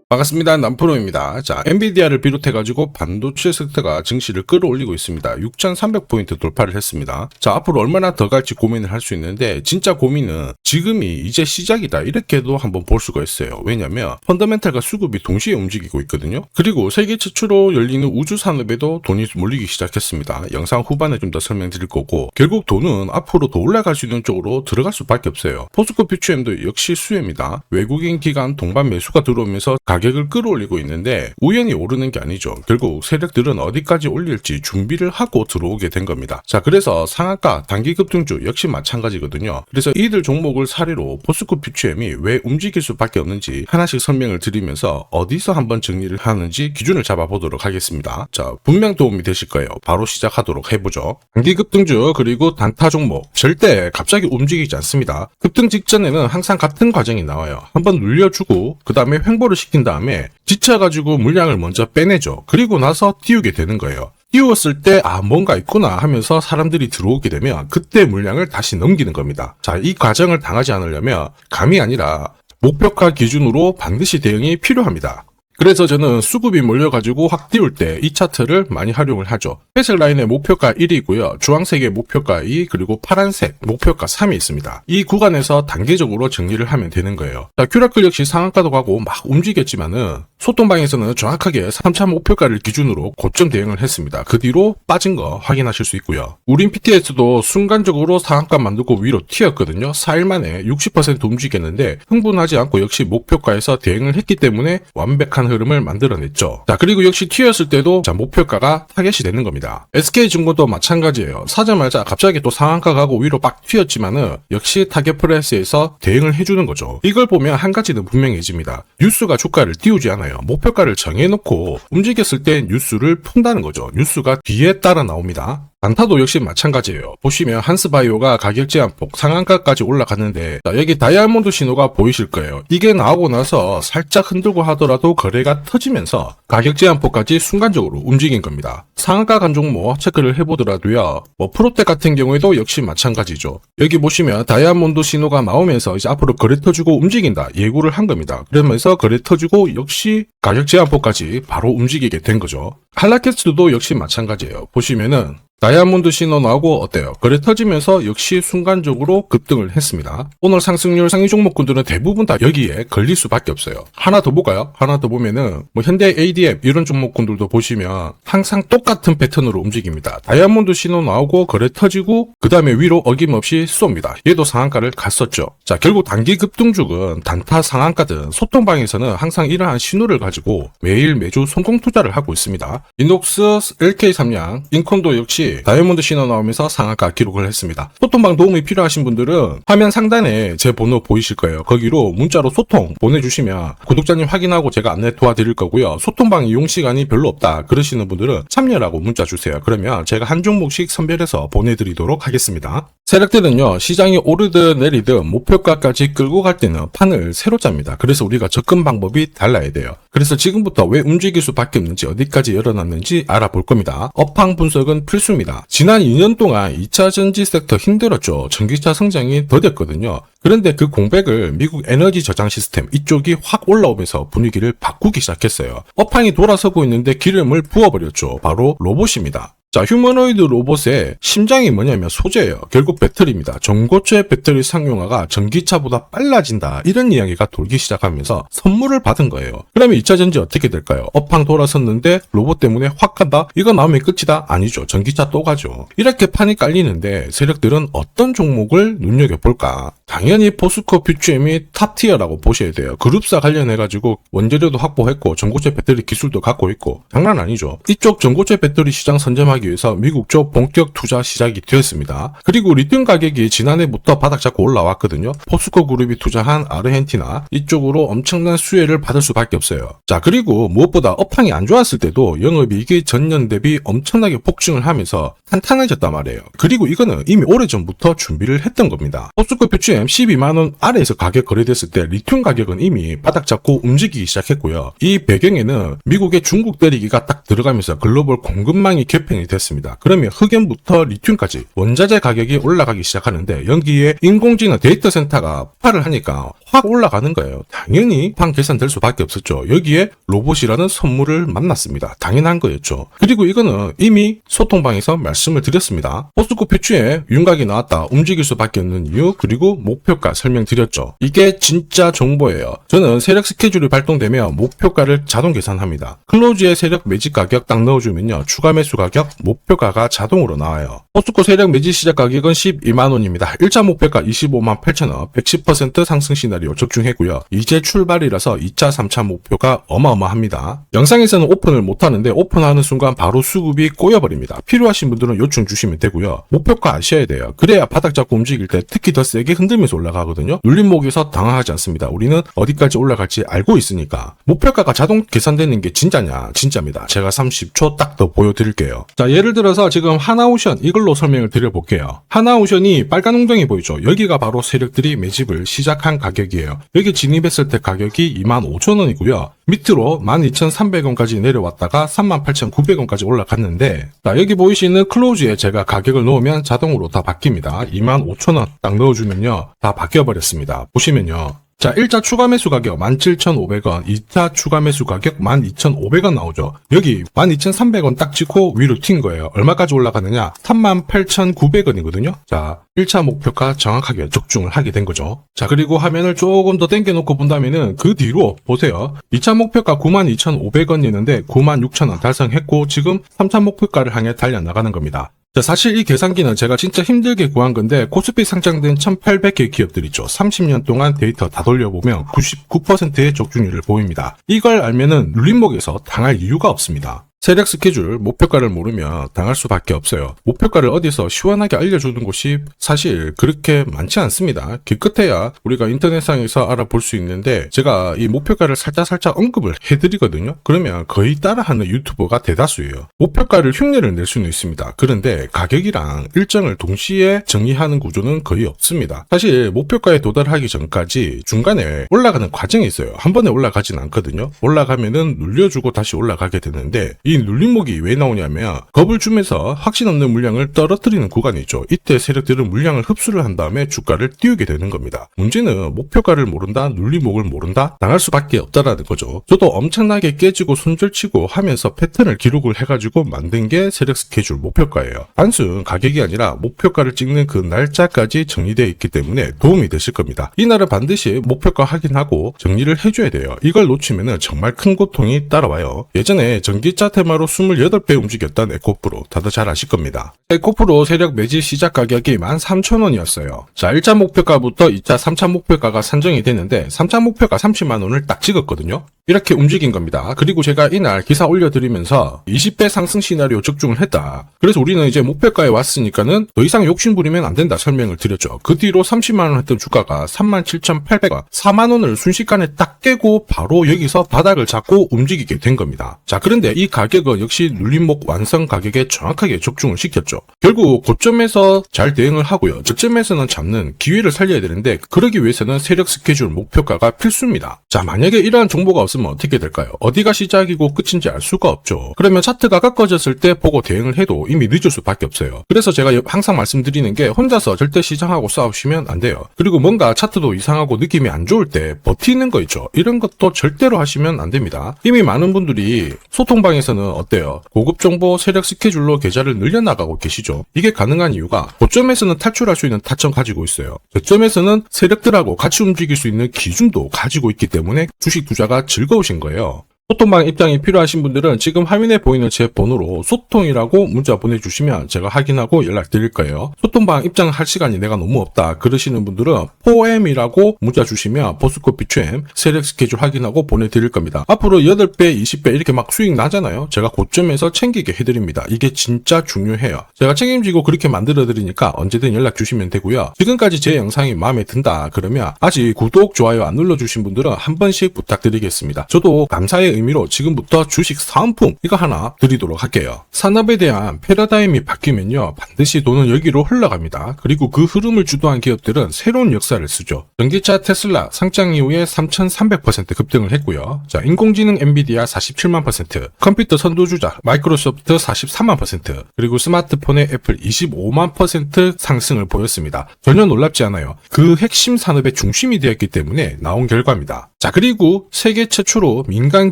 반갑습니다. 남프로입니다. 자, 엔비디아를 비롯해가지고 반도체 섹터가 증시를 끌어올리고 있습니다. 6,300포인트 돌파를 했습니다. 자, 앞으로 얼마나 더 갈지 고민을 할 수 있는데, 진짜 고민은 지금이 이제 시작이다. 이렇게도 한번 볼 수가 있어요. 왜냐면, 펀더멘탈과 수급이 동시에 움직이고 있거든요. 그리고 세계 최초로 열리는 우주 산업에도 돈이 몰리기 시작했습니다. 영상 후반에 좀 더 설명드릴 거고, 결국 돈은 앞으로 더 올라갈 수 있는 쪽으로 들어갈 수밖에 없어요. 포스코 퓨처엠도 역시 수혜입니다. 외국인 기관 동반 매수가 들어오면서 가격을 끌어올리고 있는데 우연히 오르는 게 아니죠. 결국 세력들은 어디까지 올릴지 준비를 하고 들어오게 된 겁니다. 자, 그래서 상한가 단기 급등주 역시 마찬가지거든요. 그래서 이들 종목을 사례로 포스코 퓨처엠이 왜 움직일 수밖에 없는지 하나씩 설명을 드리면서 어디서 한번 정리를 하는지 기준을 잡아보도록 하겠습니다. 자, 분명 도움이 되실 거예요. 바로 시작하도록 해보죠. 단기 급등주 그리고 단타 종목 절대 갑자기 움직이지 않습니다. 급등 직전에는 항상 같은 과정이 나와요. 한번 눌려주고 그 다음에 횡보를 시킨 다음에 지쳐가지고 물량을 먼저 빼내죠. 그리고 나서 띄우게 되는 거예요. 띄웠을 때 뭔가 있구나 하면서 사람들이 들어오게 되면 그때 물량을 다시 넘기는 겁니다. 자, 이 과정을 당하지 않으려면 감이 아니라 목표가 기준으로 반드시 대응이 필요합니다. 그래서 저는 수급이 몰려가지고 확 띄울 때 이 차트를 많이 활용을 하죠. 회색 라인의 목표가 1이고요. 주황색의 목표가 2, 그리고 파란색 목표가 3이 있습니다. 이 구간에서 단계적으로 정리를 하면 되는 거예요. 자, 큐라클 역시 상한가도 가고 막 움직였지만은 소통방에서는 정확하게 3차 목표가를 기준으로 고점 대응을 했습니다. 그 뒤로 빠진 거 확인하실 수 있고요. 우린 PTS도 순간적으로 상한가 만들고 위로 튀었거든요. 4일 만에 60% 움직였는데 흥분하지 않고 역시 목표가에서 대응을 했기 때문에 완벽한 흐름을 만들어냈죠. 자, 그리고 역시 튀었을 때도 자, 목표가가 타겟이 되는 겁니다. SK증권도 마찬가지예요. 사자마자 갑자기 또 상한가 가고 위로 빡 튀었지만은 역시 타겟 프라이스에서 대응을 해주는 거죠. 이걸 보면 한 가지는 분명해집니다. 뉴스가 주가를 띄우지 않아요. 목표가를 정해놓고 움직였을 때 뉴스를 푼다는 거죠. 뉴스가 뒤에 따라 나옵니다. 단타도 역시 마찬가지예요. 보시면 한스바이오가 가격 제한폭 상한가까지 올라갔는데 자, 여기 다이아몬드 신호가 보이실 거예요. 이게 나오고 나서 살짝 흔들고 하더라도 거래가 터지면서 가격 제한폭까지 순간적으로 움직인 겁니다. 상한가 간 종목 체크를 해보더라도요. 프로텍 같은 경우에도 역시 마찬가지죠. 여기 보시면 다이아몬드 신호가 나오면서 이제 앞으로 거래 터지고 움직인다 예고를 한 겁니다. 그러면서 거래 터지고 역시 가격 제한폭까지 바로 움직이게 된 거죠. 한라캐스트도 역시 마찬가지예요. 보시면은 다이아몬드 신호 나오고 어때요? 거래 터지면서 역시 순간적으로 급등을 했습니다. 오늘 상승률 상위 종목군들은 대부분 다 여기에 걸릴 수밖에 없어요. 하나 더 볼까요? 하나 더 보면은 현대 ADM 이런 종목군들도 보시면 항상 똑같은 패턴으로 움직입니다. 다이아몬드 신호 나오고 거래 터지고 그 다음에 위로 어김없이 쏩니다. 얘도 상한가를 갔었죠. 자, 결국 단기 급등주는 단타 상한가든 소통방에서는 항상 이러한 신호를 가지고 매일 매주 성공 투자를 하고 있습니다. 이녹스, LK삼양, 인콘도 역시 다이아몬드 신호 나오면서 상한가 기록을 했습니다. 소통방 도움이 필요하신 분들은 화면 상단에 제 번호 보이실 거예요. 거기로 문자로 소통 보내주시면 구독자님 확인하고 제가 안내 도와드릴 거고요. 소통방 이용 시간이 별로 없다 그러시는 분들은 참여라고 문자 주세요. 그러면 제가 한 종목씩 선별해서 보내드리도록 하겠습니다. 세력들은요, 시장이 오르든 내리든 목표가까지 끌고 갈 때는 판을 새로 짭니다. 그래서 우리가 접근 방법이 달라야 돼요. 그래서 지금부터 왜 움직일 수밖에 없는지 어디까지 열어놨는지 알아볼 겁니다. 업황 분석은 필수입니다. 지난 2년 동안 2차 전지 섹터 힘들었죠. 전기차 성장이 더뎠거든요. 그런데 그 공백을 미국 에너지 저장 시스템 이쪽이 확 올라오면서 분위기를 바꾸기 시작했어요. 업황이 돌아서고 있는데 기름을 부어버렸죠. 바로 로봇입니다. 자, 휴머노이드 로봇의 심장이 뭐냐면 소재예요. 결국 배터리입니다. 전고체 배터리 상용화가 전기차보다 빨라진다. 이런 이야기가 돌기 시작하면서 선물을 받은 거예요. 그러면 2차 전지 어떻게 될까요? 업황 돌아섰는데 로봇 때문에 확 간다? 이거 나오면 끝이다? 아니죠. 전기차 또 가죠. 이렇게 판이 깔리는데 세력들은 어떤 종목을 눈여겨볼까? 당연히 포스코 퓨처엠이 탑티어라고 보셔야 돼요. 그룹사 관련해가지고 원재료도 확보했고 전고체 배터리 기술도 갖고 있고 장난 아니죠. 이쪽 전고체 배터리 시장 선점하기 위해서 미국 쪽 본격 투자 시작이 되었습니다. 그리고 리튬 가격이 지난해부터 바닥 잡고 올라왔거든요. 포스코 그룹이 투자한 아르헨티나 이쪽으로 엄청난 수혜를 받을 수밖에 없어요. 자, 그리고 무엇보다 업황이 안 좋았을 때도 영업이익이 전년 대비 엄청나게 폭증을 하면서 탄탄해졌단 말이에요. 그리고 이거는 이미 오래전부터 준비를 했던 겁니다. 포스코 퓨처엠 12만원 아래에서 가격 거래됐을 때 리튬 가격은 이미 바닥 잡고 움직이기 시작했고요. 이 배경에는 미국의 중국 때리기가 딱 들어가면서 글로벌 공급망이 개편이 됐습니다. 그러면 흑연부터 리튬까지 원자재 가격이 올라가기 시작하는데 여기에 인공지능 데이터 센터가 폭발을 하니까 확 올라가는 거예요. 당연히 방 계산될 수밖에 없었죠. 여기에 로봇이라는 선물을 만났습니다. 당연한 거였죠. 그리고 이거는 이미 소통방에서 말씀을 드렸습니다. 포스코 피추에 윤곽이 나왔다, 움직일 수밖에 없는 이유, 그리고 목표가 설명드렸죠. 이게 진짜 정보예요. 저는 세력 스케줄이 발동되면 목표가를 자동 계산합니다. 클로즈의 세력 매집 가격 딱 넣어주면요, 추가 매수 가격, 목표가가 자동으로 나와요. 포스코 세력 매집 시작 가격은 12만원입니다. 1차 목표가 25만 8천원, 110% 상승 시나리오 적중했고요. 이제 출발이라서 2차, 3차 목표가 어마어마합니다. 영상에서는 오픈을 못하는데 오픈하는 순간 바로 수급이 꼬여버립니다. 필요하신 분들은 요청 주시면 되고요. 목표가 아셔야 돼요. 그래야 바닥 잡고 움직일 때 특히 더 세게 흔들면서 올라가거든요. 눌림목에서 당황하지 않습니다. 우리는 어디까지 올라갈지 알고 있으니까. 목표가가 자동 계산되는 게 진짜냐? 진짜입니다. 제가 30초 딱 더 보여드릴게요. 자, 예를 들어서 지금 하나오션 이걸로 설명을 드려볼게요. 하나오션이 빨간 웅덩이 보이죠? 여기가 바로 세력들이 매집을 시작한 가격이에요. 여기 진입했을 때 가격이 25,000원이고요. 밑으로 12,300원까지 내려왔다가 38,900원까지 올라갔는데, 자, 여기 보이시는 클로즈에 제가 가격을 넣으면 자동으로 다 바뀝니다. 25,000원 딱 넣어주면요, 다 바뀌어버렸습니다. 보시면요. 자, 1차 추가 매수 가격 17,500원, 2차 추가 매수 가격 12,500원 나오죠. 여기 12,300원 딱 찍고 위로 튄 거예요. 얼마까지 올라가느냐? 38,900원이거든요. 자, 1차 목표가 정확하게 적중을 하게 된 거죠. 자, 그리고 화면을 조금 더 당겨놓고 본다면은 그 뒤로 보세요. 2차 목표가 92,500원이었는데 96,000원 달성했고 지금 3차 목표가를 향해 달려나가는 겁니다. 자, 사실 이 계산기는 제가 진짜 힘들게 구한 건데 코스피 상장된 1800개 기업들 있죠. 30년 동안 데이터 다 돌려보면 99%의 적중률을 보입니다. 이걸 알면은 눌림목에서 당할 이유가 없습니다. 세력 스케줄, 목표가를 모르면 당할 수밖에 없어요. 목표가를 어디서 시원하게 알려주는 곳이 사실 그렇게 많지 않습니다. 기껏해야 우리가 인터넷상에서 알아볼 수 있는데 제가 이 목표가를 살짝 언급을 해드리거든요. 그러면 거의 따라하는 유튜버가 대다수예요. 목표가를 흉내를 낼 수는 있습니다. 그런데 가격이랑 일정을 동시에 정의하는 구조는 거의 없습니다. 사실 목표가에 도달하기 전까지 중간에 올라가는 과정이 있어요. 한 번에 올라가진 않거든요. 올라가면은 눌려주고 다시 올라가게 되는데 이 눌림목이 왜 나오냐면 겁을 주면서 확신 없는 물량을 떨어뜨리는 구간이 있죠. 이때 세력들은 물량을 흡수를 한 다음에 주가를 띄우게 되는 겁니다. 문제는 목표가를 모른다, 눌림목을 모른다, 당할 수밖에 없다라는 거죠. 저도 엄청나게 깨지고 손절치고 하면서 패턴을 기록을 해가지고 만든 게 세력 스케줄 목표가예요. 단순 가격이 아니라 목표가를 찍는 그 날짜까지 정리되어 있기 때문에 도움이 되실 겁니다. 이날은 반드시 목표가 확인하고 정리를 해줘야 돼요. 이걸 놓치면 정말 큰 고통이 따라와요. 예전에 전기차 테마로 28배 움직였던 에코프로 다들 잘 아실 겁니다. 에코프로 세력 매집 시작 가격이 13,000원이었어요. 자, 1차 목표가부터 2차, 3차 목표가가 산정이 됐는데 3차 목표가 30만원을 딱 찍었거든요. 이렇게 움직인 겁니다. 그리고 제가 이날 기사 올려드리면서 20배 상승 시나리오 적중을 했다. 그래서 우리는 이제 목표가에 왔으니까는 더 이상 욕심부리면 안 된다 설명을 드렸죠. 그 뒤로 30만원 했던 주가가 37,800원, 4만원을 순식간에 딱 깨고 바로 여기서 바닥을 잡고 움직이게 된 겁니다. 자, 그런데 이 가격은 역시 눌림목 완성 가격에 정확하게 적중을 시켰죠. 결국 고점에서 잘 대응을 하고요. 저점에서는 잡는 기회를 살려야 되는데 그러기 위해서는 세력 스케줄 목표가가 필수입니다. 자, 만약에 이러한 정보가 없으면 어떻게 될까요? 어디가 시작이고 끝인지 알 수가 없죠. 그러면 차트가 꺾어졌을 때 보고 대응을 해도 이미 늦을 수밖에 없어요. 그래서 제가 항상 말씀드리는 게 혼자서 절대 시장하고 싸우시면 안 돼요. 그리고 뭔가 차트도 이상하고 느낌이 안 좋을 때 버티는 거 있죠. 이런 것도 절대로 하시면 안 됩니다. 이미 많은 분들이 소통방에서는 어때요? 고급 정보 세력 스케줄로 계좌를 늘려나가고 계시죠. 이게 가능한 이유가 고점에서는 탈출할 수 있는 타점 가지고 있어요. 저점에서는 세력들하고 같이 움직일 수 있는 기준도 가지고 있기 때문에 주식 투자가 즐거우신 거예요. 소통방 입장이 필요하신 분들은 지금 화면에 보이는 제 번호로 소통이라고 문자 보내주시면 제가 확인하고 연락드릴 거예요. 소통방 입장할 시간이 내가 너무 없다 그러시는 분들은 포엠이라고 문자 주시면 포스코 피추엠 세력 스케줄 확인하고 보내드릴 겁니다. 앞으로 8배, 20배 이렇게 막 수익 나잖아요. 제가 고점에서 챙기게 해드립니다. 이게 진짜 중요해요. 제가 책임지고 그렇게 만들어드리니까 언제든 연락 주시면 되고요. 지금까지 제 영상이 마음에 든다 그러면 아직 구독, 좋아요 안 눌러주신 분들은 한 번씩 부탁드리겠습니다. 저도 감사의 의미로 지금부터 주식 사은품 이거 하나 드리도록 할게요. 산업에 대한 패러다임이 바뀌면요, 반드시 돈은 여기로 흘러갑니다. 그리고 그 흐름을 주도한 기업들은 새로운 역사를 쓰죠. 전기차 테슬라 상장 이후에 3,300% 급등을 했고요. 자, 인공지능 엔비디아 47만 %, 컴퓨터 선두주자 마이크로소프트 43만 %, 그리고 스마트폰의 애플 25만 % 상승을 보였습니다. 전혀 놀랍지 않아요. 그 핵심 산업의 중심이 되었기 때문에 나온 결과입니다. 자, 그리고 세계 최초로 민간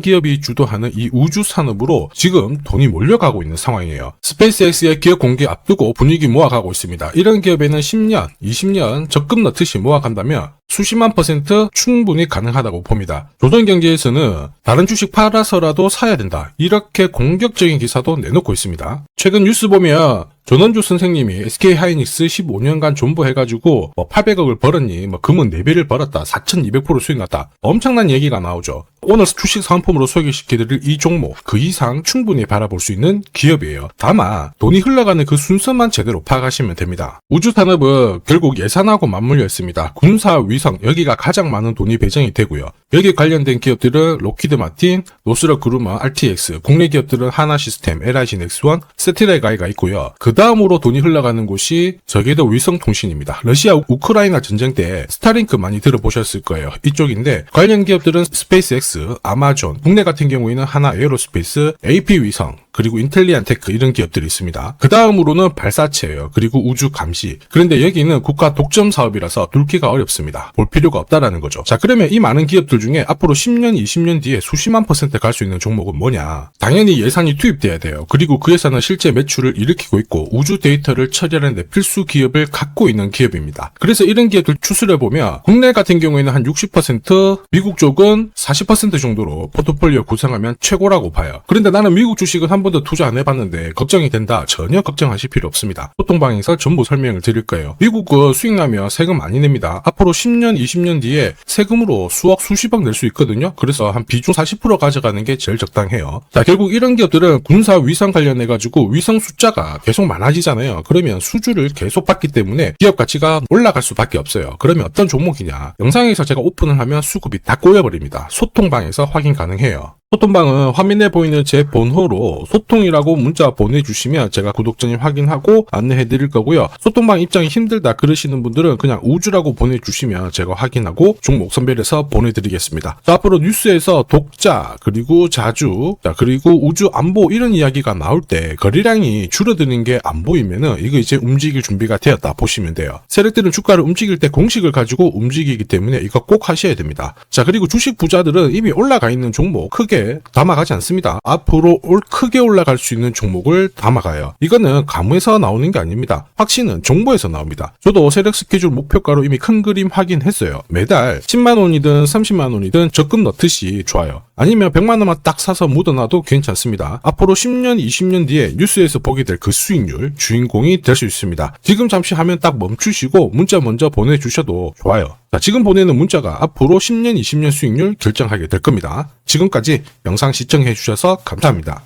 기업이 주도하는 이 우주 산업으로 지금 돈이 몰려가고 있는 상황이에요. 스페이스X의 기업 공개 앞두고 분위기 모아가고 있습니다. 이런 기업에는 10년, 20년 적금 넣듯이 모아간다면 수십만 % 충분히 가능하다고 봅니다. 조선경제에서는 다른 주식 팔아서라도 사야 된다, 이렇게 공격적인 기사도 내놓고 있습니다. 최근 뉴스 보면 전원주 선생님이 SK하이닉스 15년간 존버해가지고 800억을 벌었니, 금은 4배를 벌었다, 4200% 수익 났다, 엄청난 얘기가 나오죠. 오늘 주식 상품으로 소개시켜드릴 이 종목, 그 이상 충분히 바라볼 수 있는 기업이에요. 다만 돈이 흘러가는 그 순서만 제대로 파악하시면 됩니다. 우주산업은 결국 예산하고 맞물려 있습니다. 군사 위성, 여기가 가장 많은 돈이 배정이 되고요. 여기에 관련된 기업들은 로키드 마틴, 노스럽 그루먼, RTX, 국내 기업들은 하나시스템, LIG 넥스원, 세트레가이가 있고요. 그 다음으로 돈이 흘러가는 곳이 저궤도 위성통신입니다. 러시아 우크라이나 전쟁 때 스타링크 많이 들어보셨을 거예요. 이쪽인데 관련 기업들은 스페이스X, 아마존, 국내 같은 경우에는 하나 에어로스페이스, AP위성, 그리고 인텔리안테크, 이런 기업들이 있습니다. 그 다음으로는 발사체예요. 그리고 우주 감시. 그런데 여기는 국가 독점 사업이라서 둘기가 어렵습니다. 볼 필요가 없다라는 거죠. 자, 그러면 이 많은 기업들 중에 앞으로 10년, 20년 뒤에 수십만 % 갈 수 있는 종목은 뭐냐? 당연히 예산이 투입돼야 돼요. 그리고 그 예산은 실제 매출을 일으키고 있고 우주 데이터를 처리하는 데 필수 기업을 갖고 있는 기업입니다. 그래서 이런 기업들 추스를 보면 국내 같은 경우에는 한 60%, 미국 쪽은 40% 정도로 포트폴리오 구성하면 최고라고 봐요. 그런데 나는 미국 주식은 한 번도 투자 안 해봤는데 걱정이 된다. 전혀 걱정하실 필요 없습니다. 소통방에서 전부 설명을 드릴 거예요. 미국 수익 나면 세금 많이 냅니다. 앞으로 10년, 20년 뒤에 세금으로 수억, 수십억 낼 수 있거든요. 그래서 한 비중 40% 가져가는 게 제일 적당해요. 자, 결국 이런 기업들은 군사 위성 관련해가지고 위성 숫자가 계속 많아지잖아요. 그러면 수주를 계속 받기 때문에 기업 가치가 올라갈 수밖에 없어요. 그러면 어떤 종목이냐? 영상에서 제가 오픈을 하면 수급이 다 꼬여버립니다. 소통방에서 확인 가능해요. 소통방은 화면에 보이는 제 번호로 소통이라고 문자 보내주시면 제가 구독자님 확인하고 안내해 드릴 거고요. 소통방 입장이 힘들다 그러시는 분들은 그냥 우주라고 보내주시면 제가 확인하고 종목 선별해서 보내드리겠습니다. 자, 앞으로 뉴스에서 독자, 그리고 자주, 그리고 우주 안보 이런 이야기가 나올 때 거래량이 줄어드는 게 안 보이면은 이거 이제 움직일 준비가 되었다 보시면 돼요. 세력들은 주가를 움직일 때 공식을 가지고 움직이기 때문에 이거 꼭 하셔야 됩니다. 자, 그리고 주식 부자들은 이미 올라가 있는 종목 크게 담아가지 않습니다. 앞으로 크게 올라갈 수 있는 종목을 담아가요. 이거는 가무에서 나오는 게 아닙니다. 확신은 정보에서 나옵니다. 저도 세력 스케줄 목표가로 이미 큰 그림 확인했어요. 매달 10만 원이든 30만 원이든 적금 넣듯이 좋아요. 아니면 100만 원만 딱 사서 묻어놔도 괜찮습니다. 앞으로 10년, 20년 뒤에 뉴스에서 보게 될 그 수익률 주인공이 될 수 있습니다. 지금 잠시 화면 딱 멈추시고 문자 먼저 보내주셔도 좋아요. 자, 지금 보내는 문자가 앞으로 10년, 20년 수익률 결정하게 될 겁니다. 지금까지 영상 시청해 주셔서 감사합니다.